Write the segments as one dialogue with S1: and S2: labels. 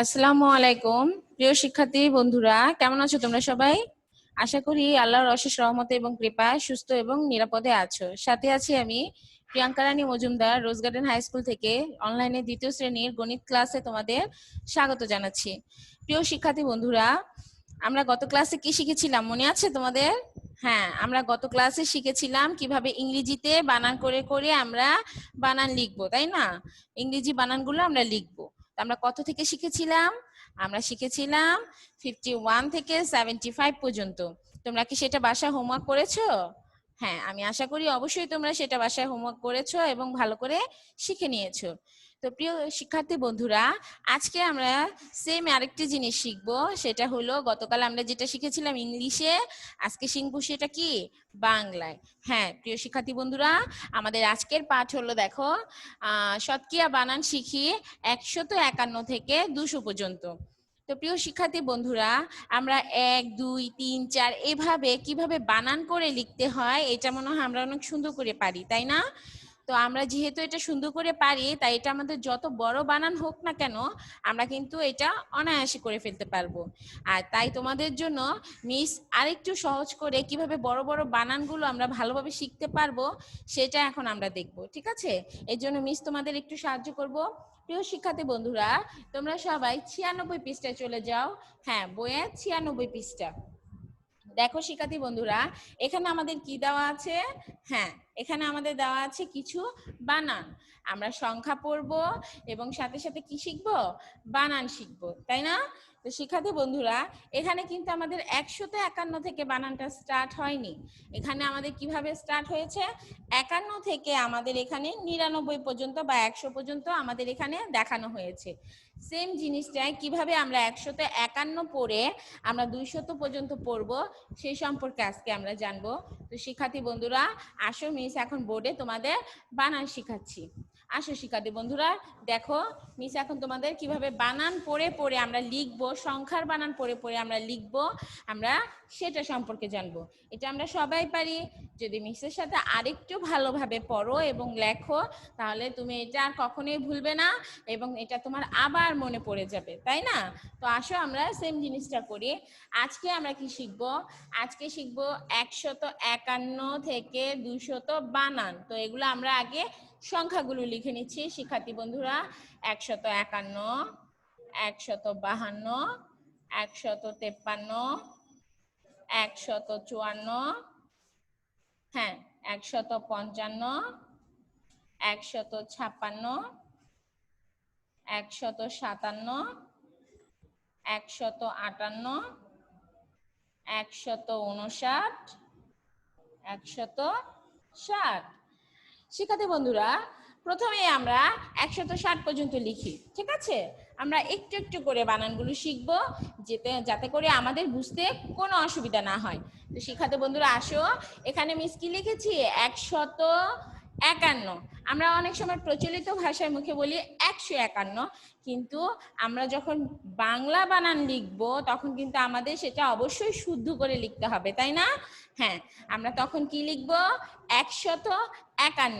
S1: আসসালামু আলাইকুম। প্রিয় শিক্ষার্থী বন্ধুরা, কেমন আছো তোমরা সবাই? আশা করি আল্লাহর অশেষ রহমতে এবং কৃপায় সুস্থ এবং নিরাপদে আছো। সাথে আছি আমি প্রিয়াঙ্কা রানী মজুমদার, রোজ গার্ডেন হাই স্কুল থেকে অনলাইনে 2য় শ্রেণীর গণিত ক্লাসে তোমাদের স্বাগত জানাচ্ছি। প্রিয় শিক্ষার্থী বন্ধুরা, আমরা গত ক্লাসে কি শিখেছিলাম মনে আছে তোমাদের? হ্যাঁ, আমরা গত ক্লাসে শিখেছিলাম কিভাবে ইংরেজিতে বানান করে করে আমরা বানান লিখবো, তাই না? ইংরেজি বানানগুলো আমরা লিখবো। আমরা কত থেকে শিখেছিলাম? আমরা শিখেছিলাম 51 থেকে 75 পর্যন্ত। তোমরা কি সেটা বাসায় হোমওয়ার্ক করেছো? হ্যাঁ, আমি আশা করি অবশ্যই তোমরা সেটা বাসায় হোমওয়ার্ক করেছো এবং ভালো করে শিখে নিয়েছো। তো প্রিয় শিক্ষার্থী বন্ধুরা, আজকে আমরা সেম আরেকটি জিনিস শিখবো। সেটা হলো গতকাল আমরা যেটা শিখেছিলাম ইংলিশে, আজকে শিখবো সেটা কি বাংলায়। হ্যাঁ প্রিয় শিক্ষার্থী বন্ধুরা, আমাদের আজকের পাঠ হলো দেখো, শতকিয়া বানান শিখি 151 থেকে 200 পর্যন্ত। তো প্রিয় শিক্ষার্থী বন্ধুরা, আমরা 1 2 3 4 এভাবে কিভাবে বানান করে লিখতে হয় এটা মনে হয় আমরা অনেক সুন্দর করে পারি, তাই না? তো আমরা যেহেতু এটা সুন্দর করে পারি, তাই এটা আমাদের যত বড় বানান হোক না কেন, আমরা কিন্তু এটা অনায়াসে করে ফেলতে পারবো। আর তাই তোমাদের জন্য মিস আরেকটু সহজ করে কিভাবে বড় বড় বানানগুলো আমরা ভালোভাবে শিখতে পারবো সেটা এখন আমরা দেখব, ঠিক আছে? এর জন্য মিস তোমাদের একটু সাহায্য করব। প্রিয় শিক্ষার্থী বন্ধুরা, তোমরা সবাই 96 পৃষ্ঠায় চলে যাও। হ্যাঁ, বইয়ের 96 পৃষ্ঠা। দেখো শিক্ষার্থী বন্ধুরা, এখানে আমাদের কি দেওয়া আছে? হ্যাঁ, এখানে আমাদের দেওয়া আছে কিছু বানান। আমরা সংখ্যা পড়বো এবং সাথে সাথে কি শিখবো? বানান শিখবো, তাই না? তো শিক্ষার্থী বন্ধুরা, এখানে কিন্তু আমাদের 151 থেকে বানানটা স্টার্ট হয়নি। এখানে আমাদের কিভাবে স্টার্ট হয়েছে? 51 থেকে আমাদের এখানে 99 পর্যন্ত বা 100 পর্যন্ত আমাদের এখানে দেখানো হয়েছে। সেম জিনিসটাই কিভাবে আমরা 151 পড়ে আমরা 200 পর্যন্ত পড়বো সেই সম্পর্কে আজকে আমরা জানবো। তো শিক্ষার্থী বন্ধুরা, আসো মিস এখন বোর্ডে তোমাদের বানান শিখাচ্ছি। আসো শিক্ষার্থী বন্ধুরা, দেখো মিস এখন তোমাদের কিভাবে বানান পড়ে পড়ে আমরা লিখবো, সংখ্যার বানান পড়ে পড়ে আমরা লিখবো, আমরা সেটা সম্পর্কে জানবো। এটা আমরা সবাই পারি। যদি মিসের সাথে আরেকটু ভালোভাবে পড়ো এবং লেখো, তাহলে তুমি এটা আর কখনোই ভুলবে না এবং এটা তোমার আবার মনে পড়ে যাবে, তাই না? তো আসো আমরা সেম জিনিসটা করি। আজকে আমরা কি শিখবো? আজকে শিখবো 151 থেকে 200 বানান। তো এগুলো আমরা আগে সংখ্যাগুলো লিখে নিচ্ছি শিক্ষার্থী বন্ধুরা। 151, 152, 153, 154, হ্যাঁ 155, 156, 157, 158, 159, 160। শিক্ষার্থী বন্ধুরা, প্রথমে আমরা 160 পর্যন্ত লিখি, ঠিক আছে? আমরা একটু একটু করে বানানগুলো শিখবো, যাতে করে আমাদের বুঝতে কোনো অসুবিধা না হয়। তো শিক্ষার্থী বন্ধুরা আসো, এখানে মিস কি লিখেছি? 151। আমরা অনেক সময় প্রচলিত ভাষায় মুখে বলি 151, কিন্তু আমরা যখন বাংলা বানান লিখবো তখন কিন্তু আমাদের সেটা অবশ্যই শুদ্ধ করে লিখতে হবে, তাই না? হ্যাঁ, আমরা তখন কি লিখবো? 151।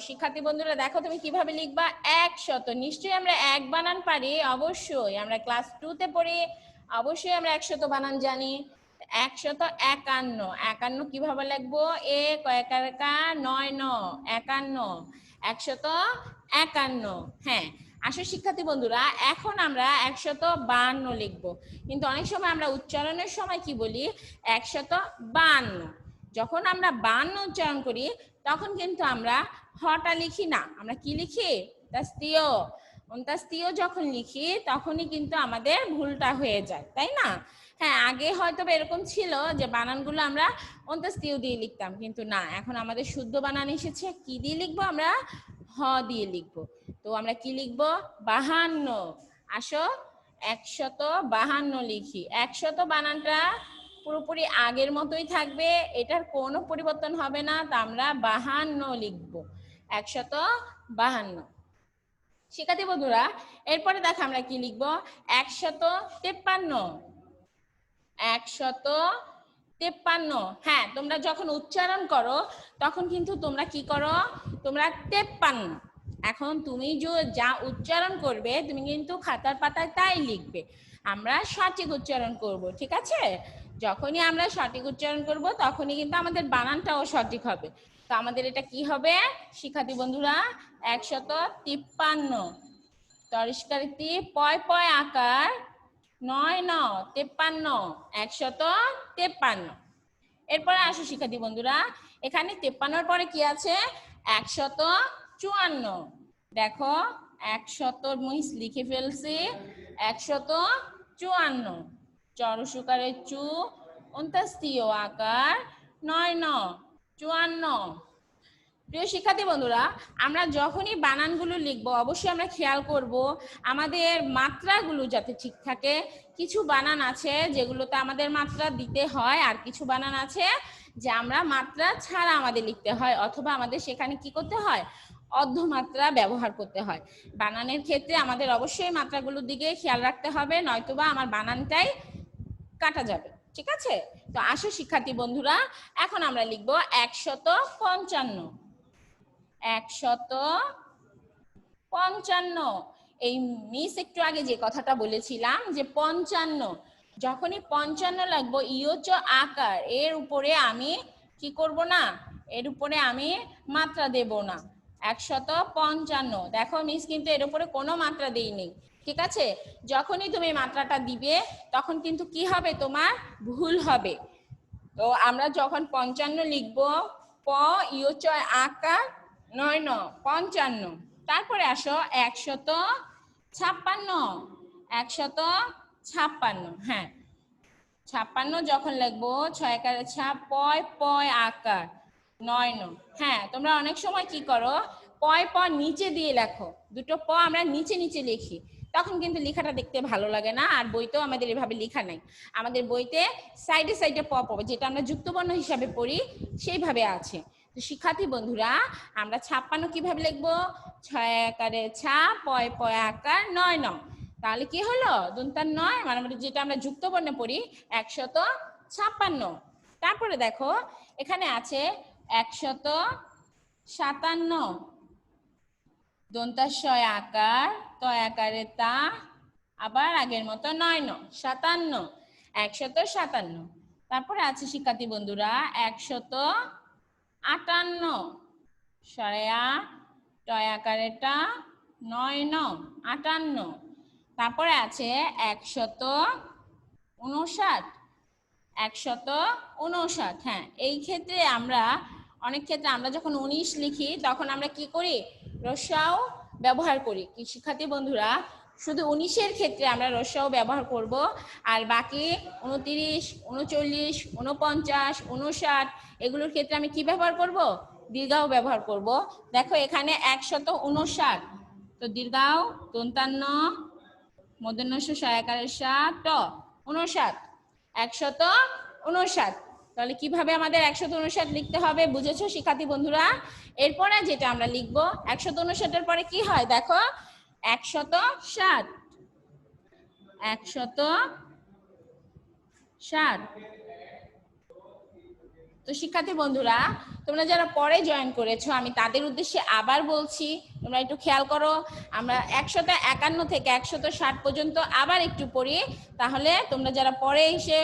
S1: শিক্ষার্থী বন্ধুরা দেখো তুমি কিভাবে লিখবা? 100। নিশ্চয়ই আমরা এক বানান পারি, অবশ্যই আমরা ক্লাস 2-তে পড়ি, অবশ্যই আমরা 100 বানান জানি। 151, 51 কিভাবে লিখবো? এ কয়কার কা, 9 ন, 51, 151। হ্যাঁ, আসো শিক্ষার্থী বন্ধুরা, এখন আমরা 152 লিখবো, কিন্তু অনেক সময় আমরা উচ্চারণের সময় কি বলি? 152। যখন আমরা 52 উচ্চারণ করি তখন কিন্তু আমরা হটা লিখি না, আমরা কি লিখি? তাস্তিয়। তাস্তিয় যখন লিখি তখনই কিন্তু আমাদের ভুলটা হয়ে যায়, তাই না? হ্যাঁ, আগে হয়তো এরকম ছিল যে বানানগুলো আমরা অন্তাস্তিয় দিয়ে লিখতাম, কিন্তু না, এখন আমাদের শুদ্ধ বানান এসেছে। কি দিয়ে লিখবো? আমরা হ দিয়ে লিখবো। তো আমরা কি লিখবো? 52। আসো 152 লিখি। 100 বানানটা পুরোপুরি আগের মতোই থাকবে, এটার কোনো পরিবর্তন হবে না। তা আমরা 52 লিখবো, 152। শিক্ষার্থী বন্ধুরা, এরপরে দেখো আমরা কি লিখবো? 153, 153। হ্যাঁ, তোমরা যখন উচ্চারণ করো তখন কিন্তু তোমরা কি করো? তোমরা 53, এখন তুমি যা উচ্চারণ করবে তুমি কিন্তু খাতার পাতায় তাই লিখবে। আমরা সঠিক উচ্চারণ করব, ঠিক আছে? যখনই আমরা সঠিক উচ্চারণ করব তখনই কিন্তু আমাদের বানানটাও সঠিক হবে। তো আমাদের এটা কি হবে শিক্ষার্থী বন্ধুরা? 153। তরিষ্কারিতি পয় পয় আকার 9 9 53 153। এরপরে আসো শিক্ষার্থী বন্ধুরা, এখানে 53-র পরে কি আছে? 154। দেখো 100 মুইস লিখে ফেলছি। 154 চরসুকারের চু, অন্তাস্তীয় আকার 9 9 54। প্রিয় শিক্ষার্থী বন্ধুরা, আমরা যখনই বানানগুলো লিখব অবশ্যই আমরা খেয়াল করব আমাদের মাত্রাগুলো যাতে ঠিক থাকে। কিছু বানান আছে যেগুলোতে আমাদের মাত্রা দিতে হয়, আর কিছু বানান আছে যে আমরা মাত্রা ছাড়া আমাদের লিখতে হয়, অথবা আমাদের সেখানে কি করতে হয়? অর্ধমাত্রা ব্যবহার করতে হয়। বানানের ক্ষেত্রে আমাদের অবশ্যই মাত্রাগুলোর দিকে খেয়াল রাখতে হবে, নয়তোবা আমার বানানটাই কাটা যাবে, ঠিক আছে? তো আসো শিক্ষার্থী বন্ধুরা, এখন আমরা লিখবো 155। 155। এই মিস একটু আগে যে কথাটা বলেছিলাম যে 55, যখনই 55 লাগবো ইয়োচ আকার, এর উপরে আমি কি করব না? এর উপরে আমি মাত্রা দেব না। 155। দেখো মিস কিন্তু এর উপরে কোনো মাত্রা দেইনি, ঠিক আছে? যখনই তুমি মাত্রাটা দিবে তখন কিন্তু কি হবে? তোমার ভুল হবে। তো আমরা যখন 55 লিখবো, প ইয়োচ আকার 9 9 55। তারপরে আসো 156। 156, হ্যাঁ 56 যখন লিখবো, 6 একারে ছাপ, পয় পয় আকার 9 9। হ্যাঁ, তোমরা অনেক সময় কি করো, পয় প নিচে দিয়ে লেখো, দুটো প আমরা নিচে নিচে লিখি, তখন কিন্তু লেখাটা দেখতে ভালো লাগে না। আর বইতেও আমাদের এভাবে লেখা নাই, আমাদের বইতে সাইডে সাইডে প পাবো, যেটা আমরা যুক্তবর্ণ হিসাবে পড়ি সেইভাবে আছে। তো শিক্ষার্থী বন্ধুরা, আমরা 56 কিভাবে লিখবো? 6 একারে ছা, পয় পয় আকার 9 9। তাহলে কি হলো? দন্তার 9, মানে যেটা আমরা যুক্ত বর্ণে পড়ি 156। তারপরে দেখো এখানে আছে 157। দন্তাশয় আকার, ত আকারে তা, আবার আগের মতো 9 9 57। 157। তারপরে আছে শিক্ষার্থী বন্ধুরা 158। সরেয়া, টয় আকারে টা, 9 9 58। তারপরে আছে 159। 159, হ্যাঁ এই ক্ষেত্রে আমরা অনেক ক্ষেত্রে আমরা যখন 19 লিখি তখন আমরা কি করি? রস্যাও ব্যবহার করি। কি শিক্ষার্থী বন্ধুরা, শুধু 19-এর ক্ষেত্রে আমরা রস্যাও ব্যবহার করব, আর বাকি 29 39 49 59 এগুলোর ক্ষেত্রে আমি কি ব্যবহার করব? দীর্ঘাও ব্যবহার করব। দেখো এখানে 159, তো দীর্ঘাও দন্তান্ন, মূর্ধন্য ষ আকারের সাত, ট 59। 159। তাহলে কিভাবে আমাদের 159 লিখতে হবে বুঝেছো শিক্ষার্থী বন্ধুরা? এরপরে যেটা আমরা লিখবো 159-এর পরে কি হয় দেখো, 160। 160। তো শিক্ষার্থী বন্ধুরা, তোমরা যারা পরে জয়েন করেছো আমি তাদের উদ্দেশ্যে আবার বলছি, তোমরা একটু খেয়াল করো। আমরা 151 থেকে 160 পর্যন্ত আবার একটু পড়ি, তাহলে তোমরা যারা পরে এসে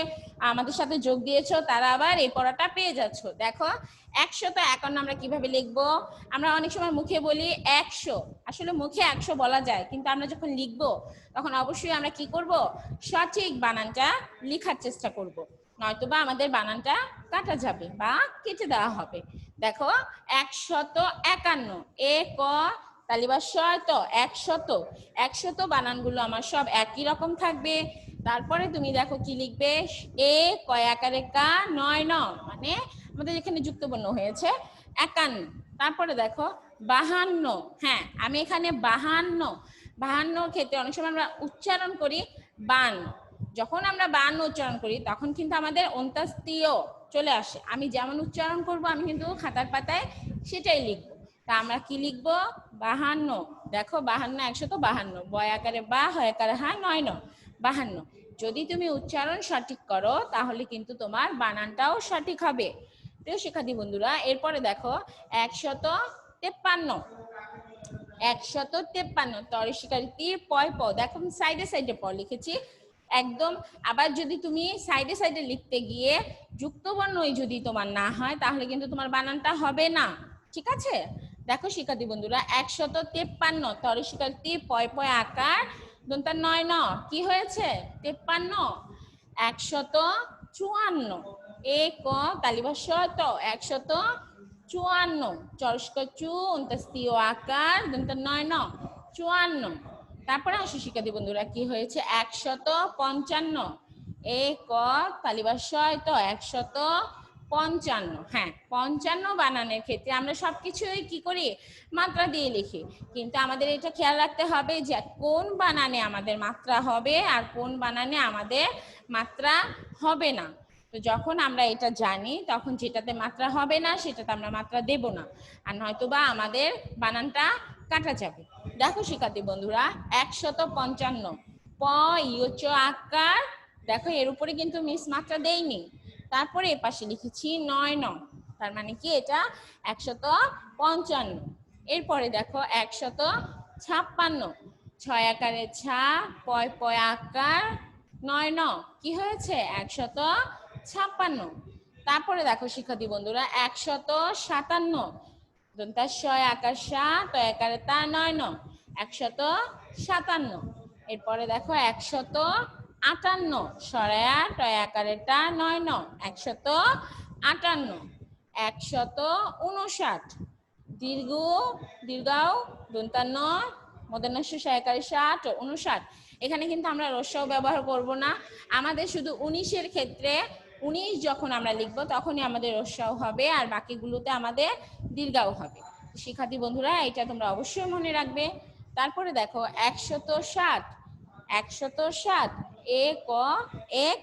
S1: আমাদের সাথে যোগ দিয়েছো তারা আবার এই পড়াটা পেয়ে যাচ্ছ। দেখো 151 আমরা কিভাবে লিখবো? আমরা অনেক সময় মুখে বলি 100, আসলে মুখে 100 বলা যায়, কিন্তু আমরা যখন লিখবো তখন অবশ্যই আমরা কি করব? সঠিক বানানটা লেখার চেষ্টা করব, নয়তোবা আমাদের বানানটা কাটা যাবে বা কেটে দেওয়া হবে। দেখো 151, এ ক তালিবা শয় ত 100। 100 বানানগুলো আমার সব একই রকম থাকবে। তারপরে তুমি দেখো কি লিখবে, এ কয় আকারে কা 9 9, মানে আমাদের এখানে যুক্তবর্ণ হয়েছে 51। তারপরে দেখো 52, হ্যাঁ আমি এখানে 52। 52 ক্ষেত্রে অনেক সময় আমরা উচ্চারণ করি বান, যখন আমরা 52 উচ্চারণ করি তখন কিন্তু আমাদের অন্তাস্তীয় চলে আসে। আমি যেমন উচ্চারণ করব আমি কিন্তু খাতার পাতায় সেটাই লিখবো। তা আমরা কি লিখবো? 52। দেখো 52 152, বয় আকারে বা, হয় আকারে হা, 9 9 52। যদি তুমি উচ্চারণ সঠিক করো তাহলে কিন্তু তোমার বানানটাও সঠিক হবে। প্রিয় শিক্ষার্থী বন্ধুরা, এরপরে দেখো 153। 153 তরশিকারি তীর পয় প, দেখো সাইডে সাইডে প লিখেছি একদম। আবার যদি তুমি সাইডে সাইডে লিখতে গিয়ে যুক্তবর্ণই যদি তোমার না হয় তাহলে কিন্তু তোমার বানানটা হবে না, ঠিক আছে? দেখো শিক্ষার্থী বন্ধুরা, 153 তরশিকারি তীর পয় পয় আকার দন্তা 9 ন, কি হয়েছে? 53। 154 এ ক তালিবাস ত 154 চরস্ক চু অন্তাস্তীয় আকার দন্ত 9 ন 54। তারপরে আসো শিক্ষার্থী বন্ধুরা, কি হয়েছে? 155 এ ক তালিবাস ত 155। হ্যাঁ, 55 বানানের ক্ষেত্রে আমরা সবকিছুই কি করি? মাত্রা দিয়ে লিখি, কিন্তু আমাদের এটা খেয়াল রাখতে হবে যে কোন বানানে আমাদের মাত্রা হবে আর কোন বানানে আমাদের মাত্রা হবে না। তো যখন আমরা এটা জানি তখন যেটাতে মাত্রা হবে না সেটাতে আমরা মাত্রা দেব না, আর নয়তোবা আমাদের বানানটা কাটা যাবে। দেখো শিক্ষার্থী বন্ধুরা, 155 প ইউচ আকার, দেখো এর উপরে কিন্তু মিস মাত্রা দেইনি, তারপরে এ পাশে লিখেছি 9 ন, তার মানে কি এটা 155। এরপরে দেখো 156 ছয় আকারে ছা পয় পয় আকার 9 ন, কি হয়েছে? 156। তারপরে দেখো শিক্ষার্থী বন্ধুরা, 157 দন্তার শয় আকার সা তয় আকারে তা 9 ন 157। এরপরে দেখো 158 সরায়া টয় আকারে টা 9 ন 158। 159 দীর্ঘ দীর্ঘাও দন্তান্ন মদনাস্য সহায়কারী 59। এখানে কিন্তু আমরা রস্যও ব্যবহার করব না, আমাদের শুধু 19-এর ক্ষেত্রে 19 যখন আমরা লিখবো তখনই আমাদের রস্যও হবে, আর বাকিগুলোতে আমাদের দীর্ঘাও হবে। শিক্ষার্থী বন্ধুরা, এটা তোমরা অবশ্যই মনে রাখবে। তারপরে দেখো 107 107 এ ক এক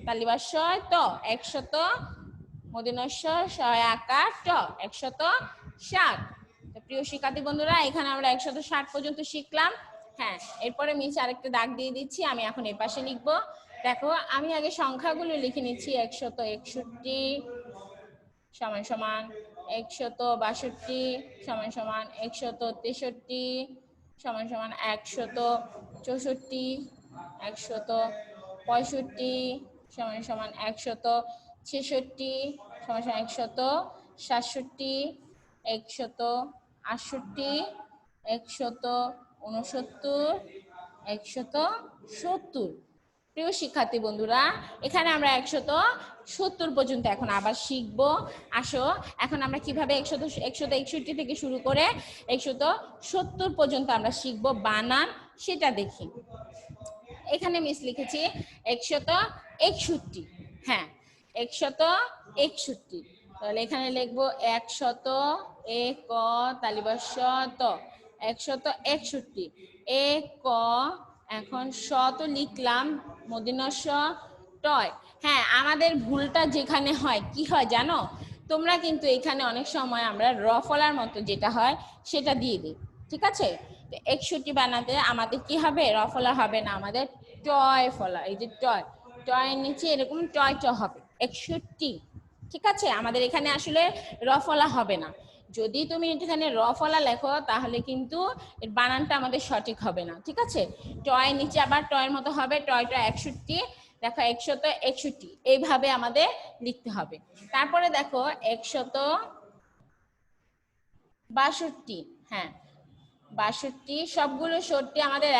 S1: তালিবাস ত 100 মদিনস্য শয় আকার ট 160। প্রিয় শিক্ষার্থী বন্ধুরা, এখানে আমরা 160 পর্যন্ত শিখলাম। হ্যাঁ, এরপরে মিস আরেকটা দাগ দিয়ে দিচ্ছি, আমি এখন এর পাশে লিখবো। দেখো আমি আগে সংখ্যাগুলো লিখে নিচ্ছি। 161 সমান সমান 162 সমান সমান 163 সমান সমান 164 165 সমান সমান 166 সমান সমান 167 168 169 170। প্রিয় শিক্ষার্থী বন্ধুরা, এখানে আমরা 170 পর্যন্ত এখন আবার শিখবো। আসো এখন আমরা কিভাবে 161 থেকে শুরু করে 170 পর্যন্ত আমরা শিখবো বানান, সেটা দেখি। এখানে মিস লিখেছি 161। হ্যাঁ, 161, তাহলে এখানে লিখবো 100 এ ক তালিবাস ত 161 এ ক, এখন শ তো লিখলাম মদিনস্য টয়। হ্যাঁ, আমাদের ভুলটা যেখানে হয় কি হয় জানো? তোমরা কিন্তু এখানে অনেক সময় আমরা র ফলার মতো যেটা হয় সেটা দিয়ে দিই, ঠিক আছে? 61 বানাতে আমাদের কি হবে? র ফলা হবে না, আমাদের টয় ফলা, এই যে টয়, টয়ের নিচে এরকম টয় ট হবে 61, ঠিক আছে? আমাদের এখানে আসলে র ফলা হবে না। যদি তুমি এখানে র ফলা লেখো তাহলে কিন্তু এর বানানটা আমাদের সঠিক হবে না, ঠিক আছে? টয়ের নিচে আবার টয়ের মতো হবে, টয় ট 61, দেখো 161 এইভাবে আমাদের লিখতে হবে। তারপরে দেখো 162, হ্যাঁ 62, সবগুলো সত্যি আমাদের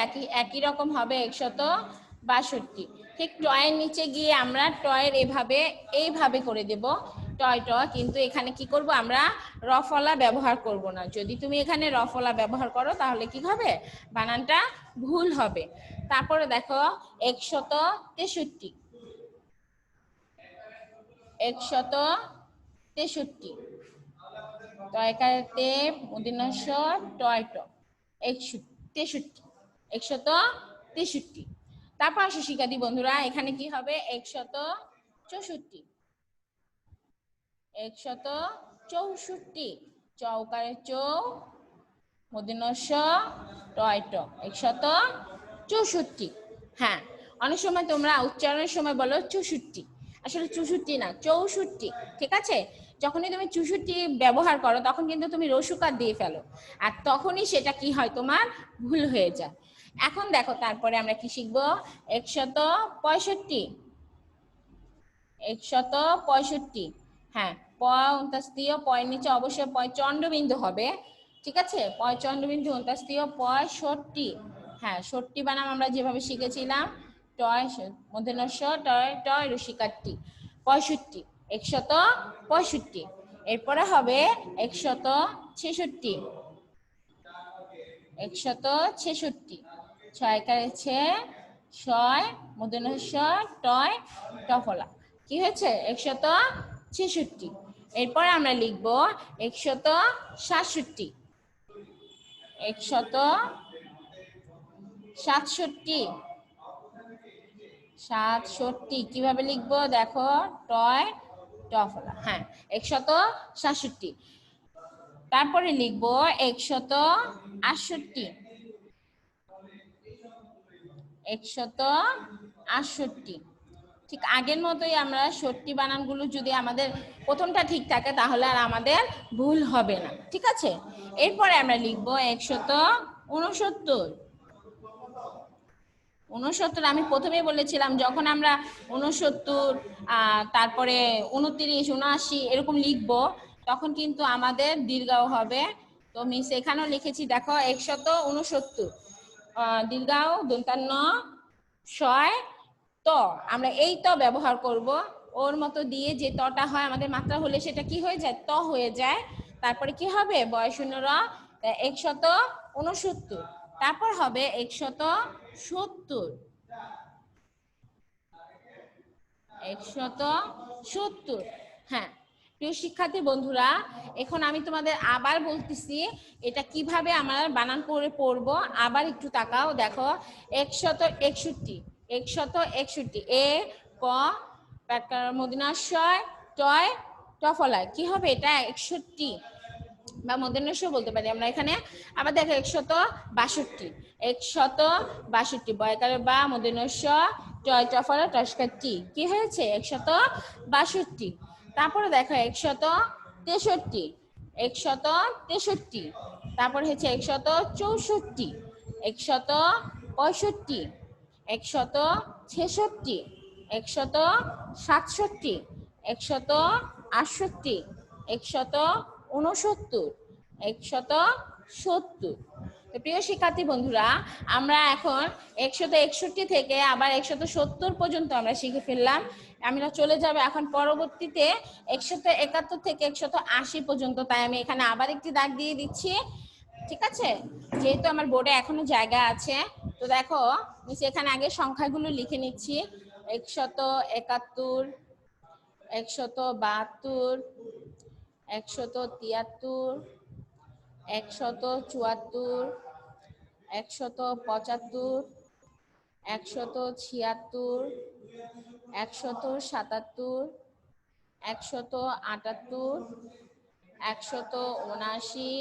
S1: একই রকম হবে 162। ঠিক টয়ের নিচে গিয়ে আমরা টয়ের এইভাবে করে দেব টয় ট, কিন্তু এখানে কি করব? আমরা রফলা ব্যবহার করব না। যদি তুমি এখানে রফলা ব্যবহার করো তাহলে কি হবে? বানানটা ভুল হবে। তারপরে দেখো 163 163 টয়কারতে মদিনস্য টয় ট 163 163। তারপর আসো শিক্ষার্থী বন্ধুরা, এখানে কি হবে? 164 164 চৌকারে চৌ মদিনস্য টয় ট 164। হ্যাঁ, অনেক সময় তোমরা উচ্চারণের সময় বলো 64, আসলে 64 না 64, ঠিক আছে? যখনই তুমি 64 ব্যবহার করো তখন কিন্তু তুমি রসুকার দিয়ে ফেলো, আর তখনই সেটা কি হয়, তোমার ভুল হয়ে যায়। এখন দেখো তারপরে আমরা কি শিখবো, 165। 165, হ্যাঁ, পয় পয়ের নিচে অবশ্যই চন্দ্রবিন্দু হবে, ঠিক আছে, চন্দ্রবিন্দু অন্ত্যেষ্টিয় 65, হ্যাঁ, 60 বানাম আমরা যেভাবে শিখেছিলাম, টয় মূর্ধন্য ষ, টয় টয় রসিকারটি, 65, 165। এরপরে হবে 166, 166, ছয় কাছে ছয় মূর্ধন্য ষ, টয় টফলা, কি হয়েছে 166। এরপরে আমরা লিখব 167, 167, 67 কিভাবে লিখবো দেখো, টয় টফলা, হ্যাঁ 167। তারপরে লিখবো 168, 168, ঠিক আগের মতোই আমরা 60 বানানগুলো যদি আমাদের প্রথমটা ঠিক থাকে তাহলে আর আমাদের ভুল হবে না, ঠিক আছে। এরপরে আমরা লিখবো 169, 69 আমি প্রথমেই বলেছিলাম যখন আমরা 69 তারপরে 29, 79 এরকম লিখবো তখন কিন্তু আমাদের দীর্ঘাও হবে। তো আমি সেখানেও লিখেছি দেখো 169, দীর্ঘাও দন্তান্ন শয় ত, আমরা এই ত ব্যবহার করব, ওর মতো দিয়ে যে তটা হয় আমাদের মাত্রা হলে সেটা কি হয়ে যায়, ত হয়ে যায়। তারপরে কি হবে, বয় শূন্য র, 169, তারপর হবে 170, 170, হ্যাঁ। প্রিয় শিক্ষার্থী বন্ধুরা, এখন আমি তোমাদের আবার বলতেছি এটা কিভাবে আমরা বানান করে পড়বো, আবার একটু তাকাও দেখো, 161, 161, এ ক মদিনাশয় টয় টফলায়, কি হবে এটা 61 বা মদিনাশ বলতে পারি আমরা এখানে। আবার দেখো 162, 162, বয়কারে বা মদিনাশ টয় টফলা টস্কারটি, কি হয়েছে 162। তারপরে দেখো 163, 163, তারপরে হচ্ছে 164, 165, 166, 167, 168, 169, 170। প্রিয় শিক্ষার্থী বন্ধুরা, আমরা এখন 161 থেকে আবার 170 পর্যন্ত আমরা শিখে ফেললাম। আমরা চলে যাবে এখন পরবর্তীতে 171 থেকে 180 পর্যন্ত। তাই আমি এখানে আবার একটি দাগ দিয়ে দিচ্ছি, ঠিক আছে, যেহেতু আমার বোর্ডে এখনো জায়গা আছে। তো দেখো আমি এখানে আগে সংখ্যাগুলো লিখে নিচ্ছি, 171, 172, 173, 174, 175, 176, 177, 178, 179,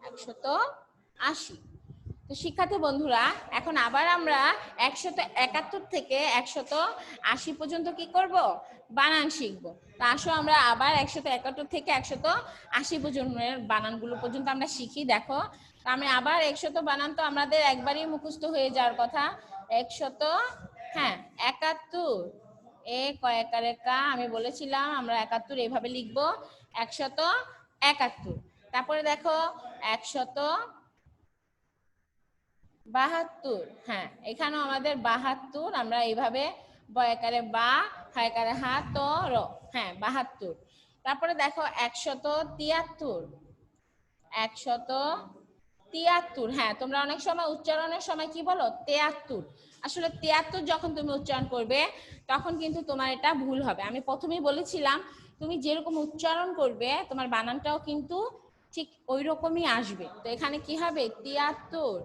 S1: 180। তো শিক্ষার্থী বন্ধুরা, এখন আবার আমরা 171 থেকে 180 পর্যন্ত কি করব, বানান শিখবো। তো আসো আমরা আবার 171 থেকে 180 পর্যন্ত বানানগুলো পর্যন্ত আমরা শিখি। দেখো আমি আবার 100 বানান তো আমাদের একবারই মুখস্থ হয়ে যাওয়ার কথা। 100, হ্যাঁ 71, এ কয়েকারে কা, আমি বলেছিলাম আমরা 71 এইভাবে লিখবো, 171। তারপরে দেখো 172, হ্যাঁ এখানেও আমাদের 72, আমরা এইভাবে বয়কারে বা, হায়কারে হা, তো র, হ্যাঁ 72। তারপরে দেখো 173, 173, হ্যাঁ তোমরা অনেক সময় উচ্চারণের সময় কি বলো 73, আসলে 73 যখন তুমি উচ্চারণ করবে তখন কিন্তু তোমার এটা ভুল হবে। আমি প্রথমেই বলেছিলাম তুমি যেরকম উচ্চারণ করবে তোমার বানানটাও কিন্তু ঠিক ওই রকমই আসবে। তো এখানে কি হবে 73।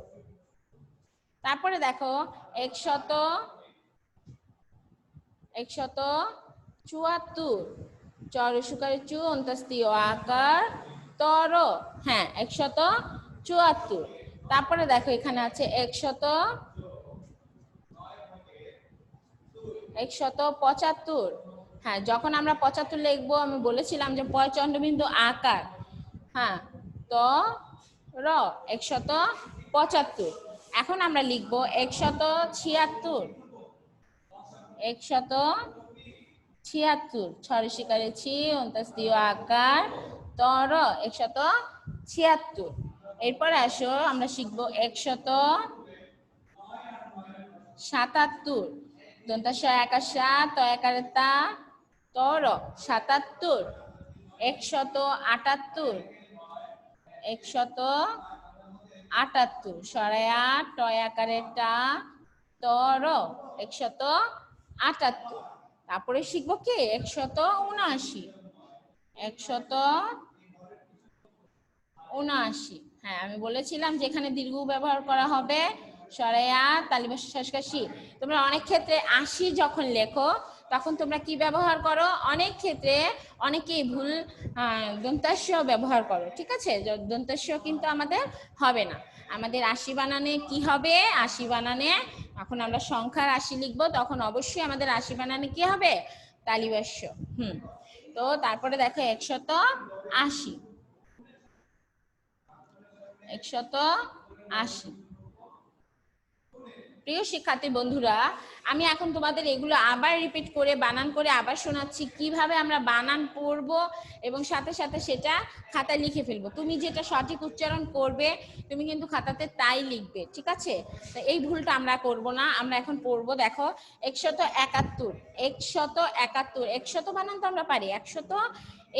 S1: তারপরে দেখো 174, চরসুকারে চু অন্তস্তীয় আকার তর, হ্যাঁ 174। তারপরে দেখো এখানে আছে 175, হ্যাঁ, যখন আমরা 75 লিখবো আমি বলেছিলাম যে পয়চন্দ্রবিন্দু আকার, হ্যাঁ, ত র 175। এখন আমরা লিখবো 176, 176, ছয় শিকারে ছি অন্তাস দিও আকার তর 176। এরপরে আসো আমরা শিখবো 177, দন্তাস একাশা ত একারে তা তর 77, 178, 178, সরায়া টয় আকারে টা তর 178। তারপরে শিখবো কি 179, 179। হ্যাঁ, আমি বলেছিলাম যে এখানে দীর্ঘ ব্যবহার করা হবে, সরায়া তালিবাস শেষকাশি। তোমরা অনেক ক্ষেত্রে 80 যখন লেখো তখন তোমরা কি ব্যবহার করো, অনেক ক্ষেত্রে অনেকেই ভুল দন্তাস্য ব্যবহার করো, ঠিক আছে। দন্তাস্য কিন্তু আমাদের হবে না, আমাদের 80 বানানে কি হবে, 80 বানানে এখন আমরা সংখ্যার 80 লিখবো, তখন অবশ্যই আমাদের 80 বানানে কি হবে, তালিবাস্য। তো তারপরে দেখো 180, 180। প্রিয় শিক্ষার্থী বন্ধুরা, আমি এখন তোমাদের এগুলো আবার রিপিট করে বানান করে আবার শোনাচ্ছি, কিভাবে আমরা বানান পড়বো এবং সাথে সাথে সেটা খাতায় লিখে ফেলবো। তুমি যেটা সঠিক উচ্চারণ করবে তুমি কিন্তু খাতাতে তাই লিখবে, ঠিক আছে। তো এই ভুলটা আমরা করব না। আমরা এখন পড়বো, দেখো 171, 171, 100 বানান তো আমরা পারি, 100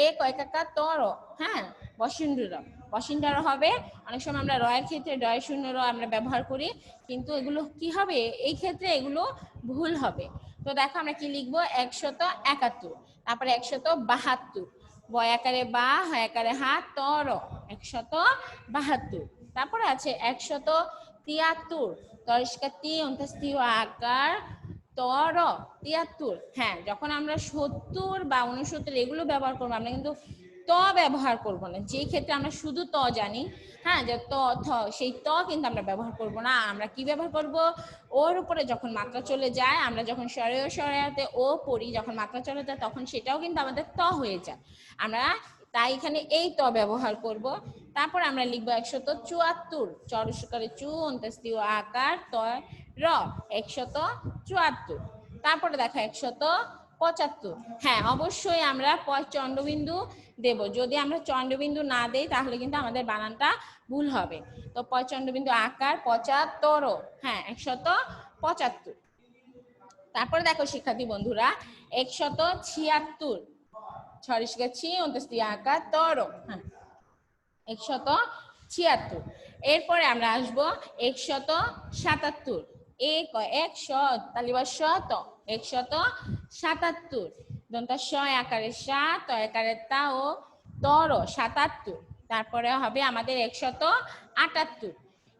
S1: এক একাকা তর, হ্যাঁ, বসিন্দ্র বসিন্দার হবে। অনেক সময় আমরা রয়ের ক্ষেত্রে ডয় শূন্য র আমরা ব্যবহার করি, কিন্তু এগুলো কি হবে, এই ক্ষেত্রে এগুলো ভুল হবে। তো দেখো আমরা কি লিখবো, 171, তারপরে 172, বয় আকারে বা হয় আকারে হাত তর 172। তারপরে আছে 173, তরিষ্কাতি অন্তাস্তি আকার তর 73। হ্যাঁ, যখন আমরা 70 বা 69 এগুলো ব্যবহার করবো আমরা কিন্তু ত ব্যবহার করব না। যে ক্ষেত্রে আমরা শুধু ত জানি, হ্যাঁ, যে ত থ, সেই ত কিন্তু আমরা ব্যবহার করব না। আমরা কি ব্যবহার করব, ওর উপরে যখন মাত্রা চলে যায়, আমরা যখন সরেয় সরেয়াতে ও পড়ি, যখন মাত্রা চলে যায় তখন সেটাও কিন্তু আমাদের ত হয়ে যায়। আমরা তাই এখানে এই ত ব্যবহার করব। তারপর আমরা লিখবো 174, চরস্বকারে চু অন্ত্যেষ্টিয় আকার ত র 174। তারপরে দেখো 175। হ্যাঁ, অবশ্যই আমরা চন্দ্রবিন্দু দেব। যদি আমরা চন্দ্রবিন্দু না দেই তাহলে কিন্তু আমাদের বানানটা ভুল হবে। তো চন্দ্রবিন্দু আকার 75, হ্যাঁ 175। তারপরে দেখো শিক্ষার্থী বন্ধুরা 176, ছড়িষ্কাছি অন্তস্তি আকার তর, হ্যাঁ 176। এরপরে আমরা আসবো 177, এক 100 তালিবাস শত 177, দন্তা শ আকারে সা ত আকারে তা ও তর 77। তারপরে হবে আমাদের 178।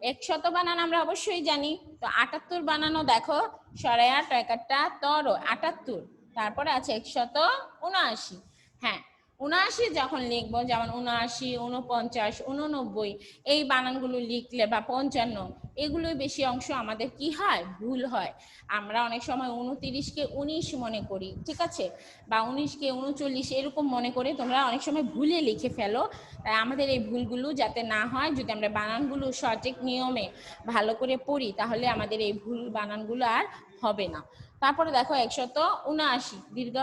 S1: 100 বানান আমরা অবশ্যই জানি, তো 78 বানানো দেখো, সরায়া টয়কারটা তর 78। তারপরে আছে 179। হ্যাঁ, 79 যখন লিখবো, যেমন 79, 49, 89 এই বানানগুলো লিখলে বা 55, এগুলোই বেশি অংশ আমাদের কি হয়, ভুল হয়। আমরা অনেক সময় 29কে 19 মনে করি, ঠিক আছে, বা 19কে 39 এরকম মনে করে তোমরা অনেক সময় ভুলে লিখে ফেলো। তাই আমাদের এই ভুলগুলো যাতে না হয়, যদি আমরা বানানগুলো সঠিক নিয়মে ভালো করে পড়ি তাহলে আমাদের এই ভুল বানানগুলো আর হবে না। তারপরে দেখো 179, দীর্ঘ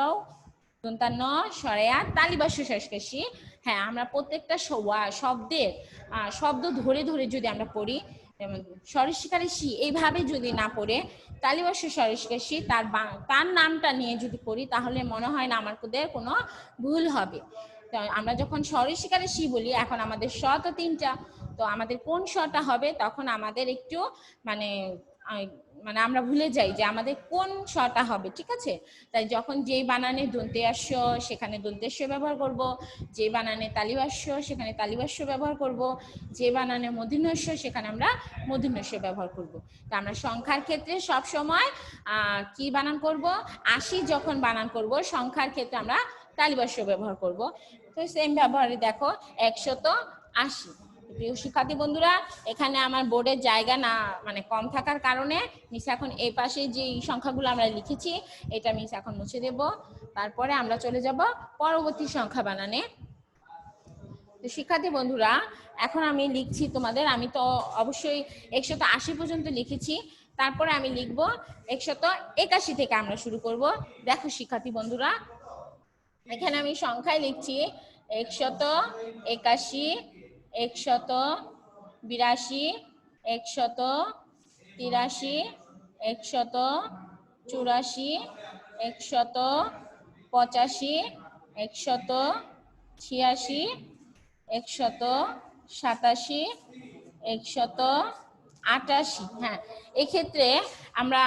S1: দন্তান্ন সরেয়া তালিবাস্য শেষকাশি। হ্যাঁ, আমরা প্রত্যেকটা শব্দের শব্দ ধরে ধরে যদি আমরা পড়ি, যেমন সরিষ্কারে সি এইভাবে যদি না পড়ে তালিবাস্য সরিষ্কাশি তার নামটা নিয়ে যদি পড়ি তাহলে মনে হয় না আমাদের কোনো ভুল হবে। আমরা যখন সরিষ্কারে সি বলি, এখন আমাদের স তো 3টা, তো আমাদের কোন শটা হবে তখন আমাদের একটু মানে মানে আমরা ভুলে যাই যে আমাদের কোন শটা হবে, ঠিক আছে। তাই যখন যেই বানানে দন্ত্যাস্য সেখানে দন্ত্যাস্য ব্যবহার করব, যে বানানে তালিবাস্য সেখানে তালিবাস্য ব্যবহার করব, যে বানানে মূর্ধন্যস্য সেখানে আমরা মূর্ধন্যস্য ব্যবহার করব। তা আমরা সংখ্যার ক্ষেত্রে সব সময় কি বানান করব, 80 যখন বানান করব সংখ্যার ক্ষেত্রে আমরা তালিবাস্য ব্যবহার করব। তো সেম ব্যবহারে দেখো 180। প্রিয় শিক্ষার্থী বন্ধুরা, এখানে আমার বোর্ডের জায়গা না মানে কম থাকার কারণে মিস এখন এই পাশে যে সংখ্যাগুলো আমরা লিখেছি এটা মিস এখন মুছে দেব। তারপরে আমরা চলে যাব পরবর্তী সংখ্যা বানানে। তো শিক্ষার্থী বন্ধুরা, এখন আমি লিখছি তোমাদের, আমি তো অবশ্যই 180 পর্যন্ত লিখেছি, তারপরে আমি লিখব 181 থেকে আমরা শুরু করব। দেখো শিক্ষার্থী বন্ধুরা, এখানে আমি সংখ্যায় লিখছি 181, 182, 183, 184, 185, 186, 187, 188। হ্যাঁ, এক্ষেত্রে আমরা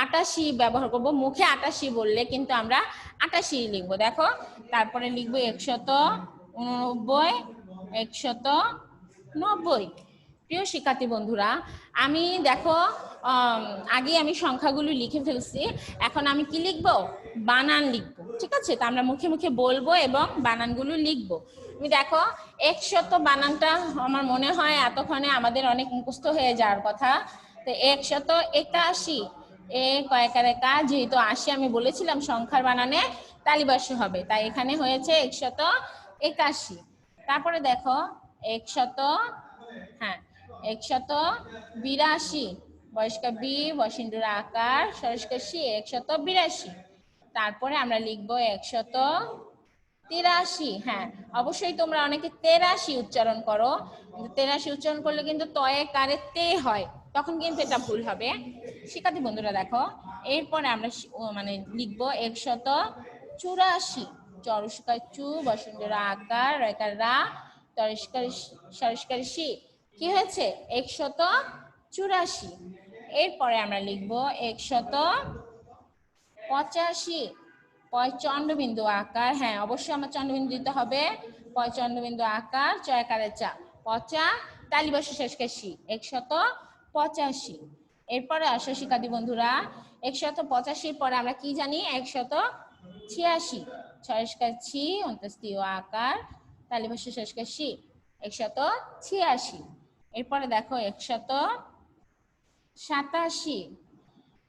S1: 88 ব্যবহার করব। মুখে 88 বললে কিন্তু আমরা 88 লিখবো। দেখো, তারপরে লিখবো 189, 190। প্রিয় শিক্ষার্থী বন্ধুরা, আমি দেখো আগে আমি সংখ্যাগুলো লিখে ফেলছি, এখন আমি কি লিখবো? বানান লিখবো। ঠিক আছে, তা আমরা মুখে মুখে বলবো এবং বানানগুলো লিখবো। তুমি দেখো 100 বানানটা আমার মনে হয় এতক্ষণে আমাদের অনেক মুখস্থ হয়ে যাওয়ার কথা। তো 181, এ কয়েকারে কা, যেহেতু 80 আমি বলেছিলাম সংখ্যার বানানে তালিবাস্য হবে, তাই এখানে হয়েছে 181। তারপরে দেখো 100, হ্যাঁ 182, বয়স্কা বি, বসিন্দুর আকার, সরস্কার সি, 182। তারপরে আমরা লিখবো 183। হ্যাঁ, অবশ্যই তোমরা অনেকে 83 উচ্চারণ করো, 83 উচ্চারণ করলে কিন্তু তয়ে কারে তে হয়, তখন কিন্তু এটা ভুল হবে। শিক্ষার্থী বন্ধুরা দেখো, এরপরে আমরা মানে লিখবো 184, চরস্কার চু, বসুন্ধরা আকার, রেকার রা, সরস্কার সি, কি হয়েছে? 184। এরপরে আমরা লিখবো 185, চন্দ্রবিন্দু আকার, হ্যাঁ অবশ্যই আমার চন্দ্রবিন্দু দিতে হবে, চন্দ্রবিন্দু আকার, চয়াকারের চা, পচা, তালিবাস্য শেষকার সি, 185। এরপরে আসো শিক্ষার্থী বন্ধুরা, 185 পরে আমরা কি জানি? 186, ছয়স্কার ছি, অন্তস্তীয় আকার, তালিবাস্য শেষকার সি, 186। এরপরে দেখো 187,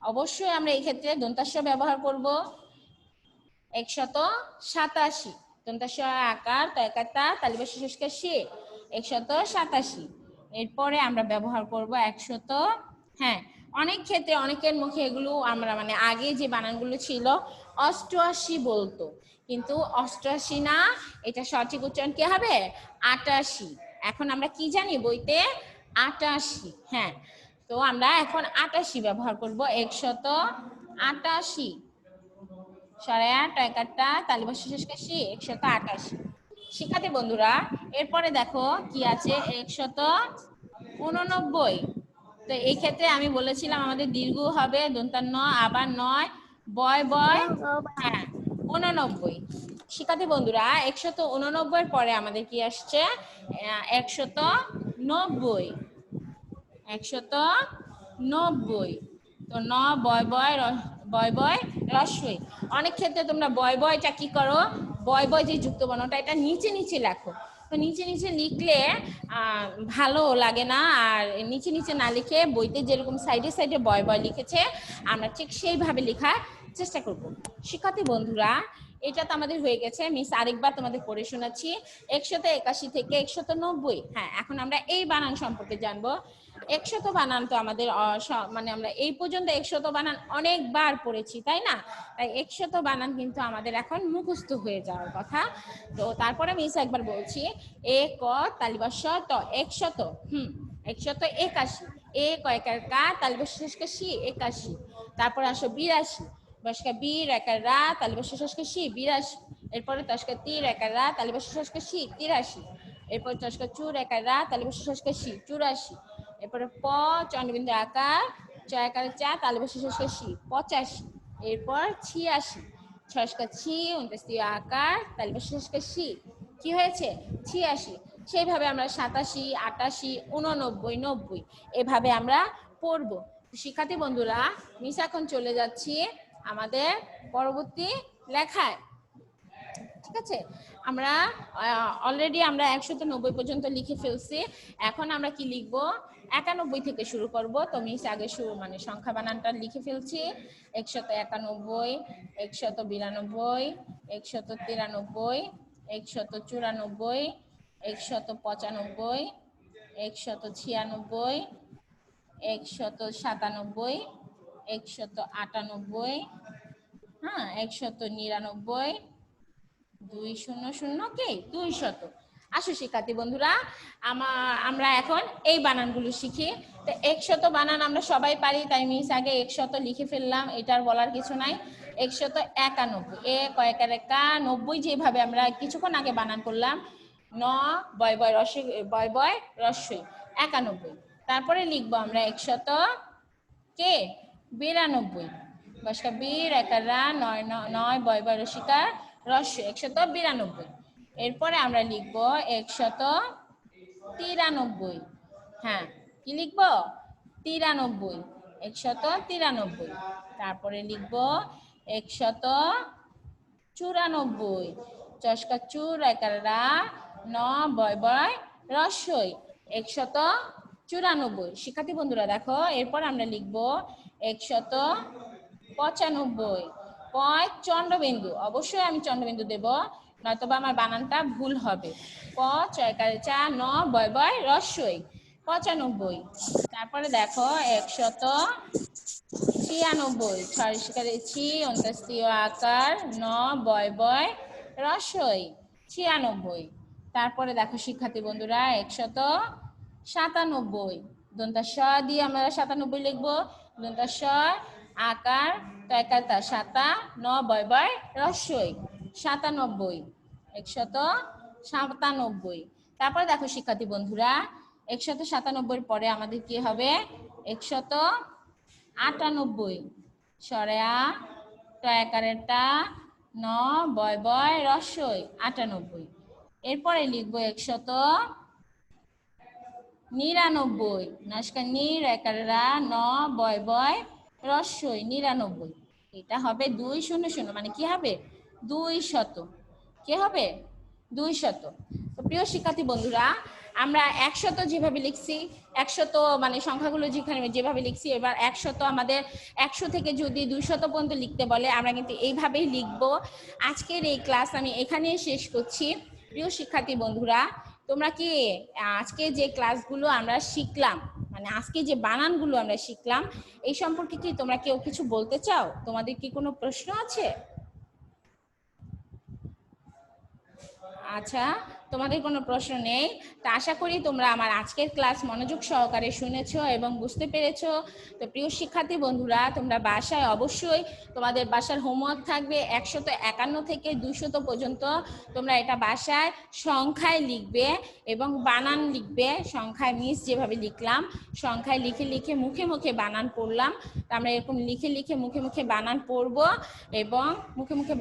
S1: অবশ্যই আমরা এই ক্ষেত্রে দন্তাস্য ব্যবহার করব। 187, দন্তাস্য আকার, তয়কাতা, তালিবাস্য শেষকার সি, 187। এরপরে আমরা ব্যবহার করব 100, হ্যাঁ অনেক ক্ষেত্রে অনেকের মুখে এগুলো আমরা মানে আগে যে বানানগুলো ছিল 88 বলতো, কিন্তু 88 না, এটা সঠিক উচ্চারণ কি হবে? 88। এখন আমরা কি জানি বইতে? 88। হ্যাঁ, তো আমরা এখন 88 ব্যবহার করব। 188, সরায়া টয়কাটা, তালিবাস্য শেষকার সি, 188। শিক্ষার্থী বন্ধুরা, এরপরে দেখো কি আছে? 189। তো এই ক্ষেত্রে আমি বলেছিলাম আমাদের দীর্ঘ হবে, দন্তান্ন, আবার নয়, বয় বয়, হ্যাঁ 89। শিক্ষার্থী বন্ধুরা, 189 পরে আমাদের কি আসছে? 190, 190। তো ন, বয় বয়, বয় বয়, রস্বই। অনেক ক্ষেত্রে তোমরা বয় বয়টা কি করো? বয় বয় যে যুক্ত বর্ণটা এটা নিচে নিচে লেখো, তো নিচে নিচে লিখলে ভালো লাগে না, আর নিচে নিচে না লিখে বইতে যেরকম সাইডে সাইডে বয় বয় লিখেছে আমরা ঠিক সেইভাবে লেখার চেষ্টা করব। শিক্ষার্থী বন্ধুরা, এটা তো আমাদের হয়ে গেছে, মিস আরেকবার তোমাদের পড়ে শোনাচ্ছি। 181 থেকে 190। হ্যাঁ, এখন আমরা এই বানান সম্পর্কে জানবো। 100 বানান তো আমাদের মানে আমরা এই পর্যন্ত 100 বানান অনেকবার পড়েছি, তাই না? তাই 100 বানান কিন্তু আমাদের এখন মুখস্থ হয়ে যাওয়ার কথা। তো তারপরে মিস একবার বলছি, এ ক তালিবাস্য ত, 100, 181, এ কয়কার কা, তালিবাস্য শেষকার সি, 81। তারপরে আসো 82, বসকা বি, রেকার রা, তালিবাস্য শেষকার সি, 82। এরপরে তস্কা তি, রেকার রা, তালিবাস্য শেষকার সি, 83। এরপরে তস্কা চু, রেকার রা, তালিবাস্য শেষকার সি, 84। এরপরে প, চন্দ্রবিন্দু আকার, চয়াকারের চা, তালিবাস্য শেষকার সি, 85। এরপর 86, ছয়স্কার ছি, অন্তস্তীয় আকার, তালিবাস্য শেষকার সি, কি হয়েছে? 86। সেইভাবে আমরা 87, 88, 89, 90 এভাবে আমরা পড়বো। শিক্ষার্থী বন্ধুরা, মিস এখন চলে যাচ্ছি আমাদের পরবর্তী লেখায়। ঠিক আছে, আমরা অলরেডি আমরা 190 পর্যন্ত লিখে ফেলছি। এখন আমরা কি লিখব, 91 থেকে শুরু করব। তো মিস আগে শুরু মানে সংখ্যা বানানটা লিখে ফেলছি। 191, 192, 193, 194, 195, 196, 197, 198, হ্যাঁ 199, 200 কে 200। আসো শিক্ষার্থী বন্ধুরা, আমরা এখন এই বানানগুলো শিখি। তো 100 বানান আমরা সবাই পারি, তাই মিস আগে 100 লিখে ফেললাম, এটার বলার কিছু নাই। 191, এ কয়েকার একা 90, যেভাবে আমরা কিছুক্ষণ আগে বানান করলাম, ন বয় বয় রস্যই, বয় বয় রস্যই, 91। তারপরে লিখবো আমরা 100 কে 92, বসকা বীর একারা নয় নয় বয় বয় রসিকা রস্য 192। এরপরে আমরা লিখব 193, হ্যাঁ কি লিখবো 93, 193। তারপরে লিখব 194, চস্কা চুর একারা ন বয় বয় রস্যই 194। শিক্ষার্থী বন্ধুরা দেখো, এরপর আমরা লিখব 195, পয় চন্দ্রবিন্দু, অবশ্যই আমি চন্দ্রবিন্দু দেব, নয়তোবা আমার বানানটা ভুল হবে। প চয়কারে চা ন বয় বয় রস্যই 95। তারপরে দেখো 196, ছয় শিকারে ছি অন্ত্যেষ্টিয় আকার ন বয় বয় রস্যই 96। তারপরে দেখো শিক্ষার্থী বন্ধুরা 197, দন্তা স দিয়ে আমরা 97 লিখবো, দন্তা স আকার তয়কাতা সাতা ন বয় বয় রস্যই 97, 197। তারপরে দেখো শিক্ষার্থী বন্ধুরা 197 পরে আমাদের কি হবে 198, সরেয়া টয়কারেটা ন বয় বয় রস্যই 98। এরপরে লিখবো 199, নস্কা নির একারা ন বয় বয় রস্যই 99। এটা হবে 200, মানে কি হবে 200, কি হবে 200। তো প্রিয় শিক্ষার্থী বন্ধুরা, আমরা 100 যেভাবে লিখছি, 100 মানে সংখ্যাগুলো যেভাবে লিখছি, এবার 100 আমাদের 100 থেকে যদি 200 পর্যন্ত লিখতে বলে আমরা কিন্তু এইভাবেই লিখবো। আজকের এই ক্লাস আমি এখানেই শেষ করছি। প্রিয় শিক্ষার্থী বন্ধুরা, তোমরা কি আজকে যে ক্লাসগুলো আমরা শিখলাম, মানে আজকে যে বানানগুলো আমরা শিখলাম, এই সম্পর্কে কি তোমরা কেউ কিছু বলতে চাও? তোমাদের কি কোনো প্রশ্ন আছে? আচ্ছা, তোমাদের কোনো প্রশ্ন নেই। তো আশা করি তোমরা আমার আজকের ক্লাস মনোযোগ সহকারে শুনেছো এবং বুঝতে পেরেছো। তো প্রিয় শিক্ষার্থী বন্ধুরা, তোমরা বাসায় অবশ্যই তোমাদের বাসার হোমওয়ার্ক থাকবে 151 থেকে 200 পর্যন্ত। তোমরা এটা বাসায় সংখ্যায় লিখবে এবং বানান লিখবে। সংখ্যায় মিস যেভাবে লিখলাম, সংখ্যায় লিখে লিখে মুখে মুখে বানান পড়লাম। তো আমরা এরকম লিখে লিখে মুখে মুখে বানান পড়বো এবং মুখে মুখে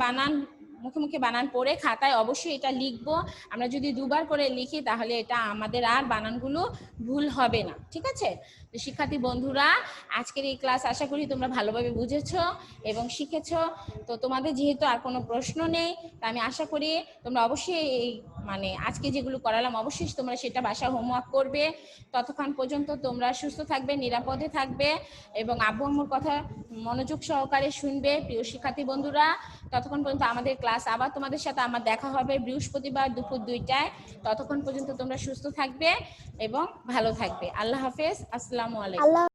S1: বানান পড়ে খাতায় অবশ্যই এটা লিখবো। আমরা যদি দুবার করে লিখি তাহলে এটা আমাদের আর বানানগুলো ভুল হবে না, ঠিক আছে? তো শিক্ষার্থী বন্ধুরা, আজকের এই ক্লাস আশা করি তোমরা ভালোভাবে বুঝেছো এবং শিখেছো। তো তোমাদের যেহেতু আর কোনো প্রশ্ন নেই, তা আমি আশা করি তোমরা অবশ্যই এই মানে আজকে যেগুলো করালাম অবশ্যই তোমরা সেটা বাসায় হোমওয়ার্ক করবে। ততক্ষণ পর্যন্ত তোমরা সুস্থ থাকবে, নিরাপদে থাকবে এবং আব্বু আম্মুর কথা মনোযোগ সহকারে শুনবে। প্রিয় শিক্ষার্থী বন্ধুরা, ততক্ষণ পর্যন্ত আমাদের ক্লাস আবার তোমাদের সাথে আমার দেখা হবে বৃহস্পতিবার দুপুর 2টায়। ততক্ষণ পর্যন্ত তোমরা সুস্থ থাকবে এবং ভালো থাকবে। আল্লাহ হাফেজ, আসসালামু আলাইকুম।